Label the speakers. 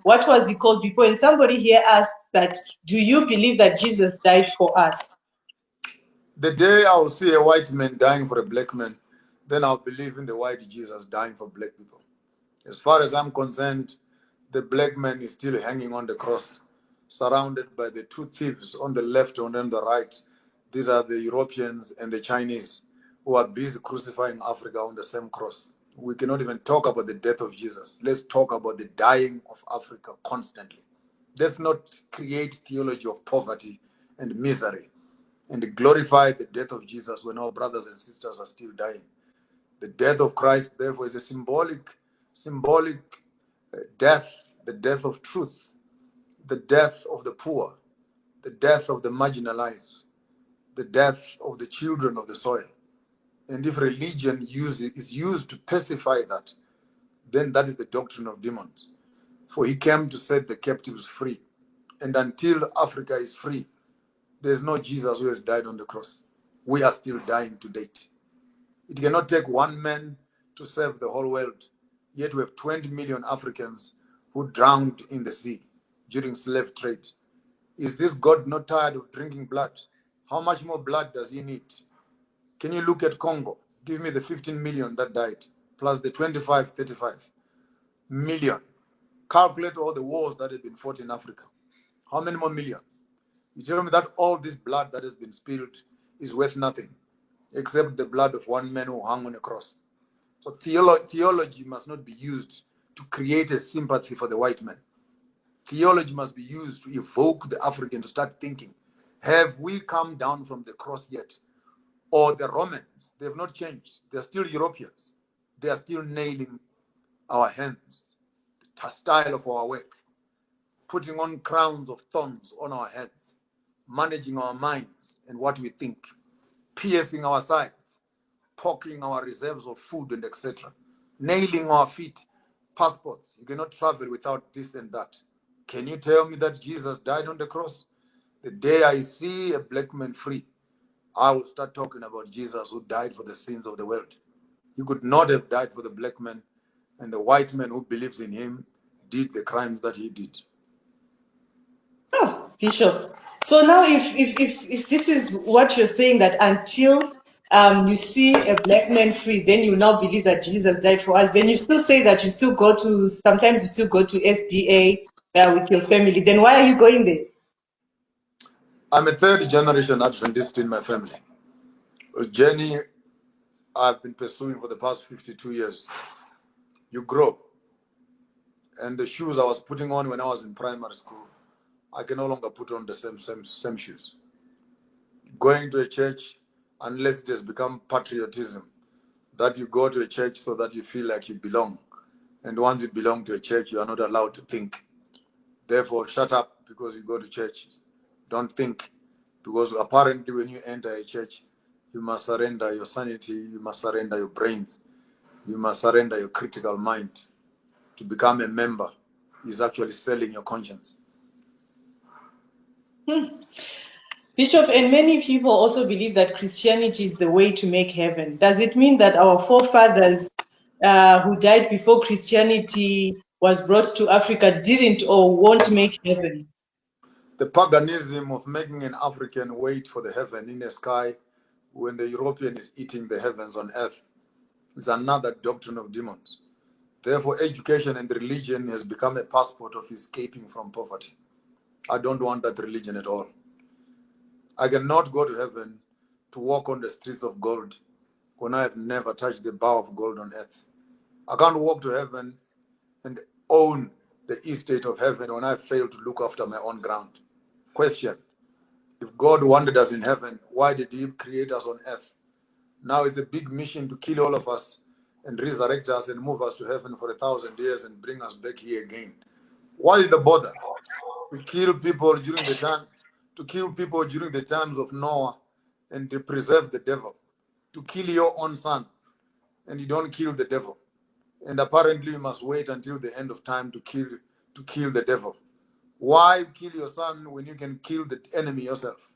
Speaker 1: What was he called before? And somebody here asked that, do you believe that Jesus died for us?
Speaker 2: The day I will see a white man dying for a black man, then I'll believe in the white Jesus dying for black people. As far as I'm concerned, the black man is still hanging on the cross, surrounded by the two thieves on the left and on the right. These are the Europeans and the Chinese who are busy crucifying Africa on the same cross. We cannot even talk about the death of Jesus. Let's talk about the dying of Africa constantly. Let's not create theology of poverty and misery and glorify the death of Jesus when our brothers and sisters are still dying. The death of Christ, therefore, is a symbolic death, the death of truth, the death of the poor, the death of the marginalized, the death of the children of the soil. And if religion is used to pacify that, then that is the doctrine of demons. For he came to set the captives free. And until Africa is free, there's no Jesus who has died on the cross. We are still dying to date. It cannot take one man to save the whole world. Yet we have 20 million Africans who drowned in the sea during slave trade. Is this God not tired of drinking blood? How much more blood does he need? Can you look at Congo? Give me the 15 million that died, plus the 25, 35 million. Calculate all the wars that have been fought in Africa. How many more millions? You tell me that all this blood that has been spilled is worth nothing, except the blood of one man who hung on a cross. So theology must not be used to create a sympathy for the white man. Theology must be used to evoke the African to start thinking, have we come down from the cross yet? Or the Romans, they have not changed. They're still Europeans. They are still nailing our hands, the style of our work, putting on crowns of thorns on our heads, managing our minds and what we think, piercing our sides, poking our reserves of food and etc., nailing our feet, passports. You cannot travel without this and that. Can you tell me that Jesus died on the cross? The day I see a black man free, I will start talking about Jesus who died for the sins of the world. He could not have died for the black man, and the white man who believes in him did the crimes that he did.
Speaker 1: Oh, Bishop. So now, if this is what you're saying, that until you see a black man free, then you now believe that Jesus died for us. Then you still say that you still go to, sometimes you still go to SDA with your family. Then why are you going there?
Speaker 2: I'm a third generation Adventist in my family. A journey I've been pursuing for the past 52 years. You grow. And the shoes I was putting on when I was in primary school, I can no longer put on the same shoes. Going to a church, unless it has become patriotism, that you go to a church so that you feel like you belong. And once you belong to a church, you are not allowed to think. Therefore, shut up because you go to church. Don't think. Because apparently when you enter a church, you must surrender your sanity, you must surrender your brains, you must surrender your critical mind. To become a member is actually selling your conscience.
Speaker 1: Bishop, and many people also believe that Christianity is the way to make heaven. Does it mean that our forefathers who died before Christianity was brought to Africa didn't or won't make heaven?
Speaker 2: The paganism of making an African wait for the heaven in the sky when the European is eating the heavens on earth is another doctrine of demons. Therefore, education and religion has become a passport of escaping from poverty. I don't want that religion at all. I cannot go to heaven to walk on the streets of gold when I have never touched the bar of gold on earth. I can't walk to heaven and own the estate of heaven when I fail to look after my own ground. Question: if God wanted us in heaven, why did he create us on earth? Now it's a big mission to kill all of us and resurrect us and move us to heaven for 1,000 years and bring us back here again. Why the bother? To kill people during the time, to kill people during the times of Noah and to preserve the devil. To kill your own son and you don't kill the devil. And apparently you must wait until the end of time to kill the devil. Why kill your son when you can kill the enemy yourself?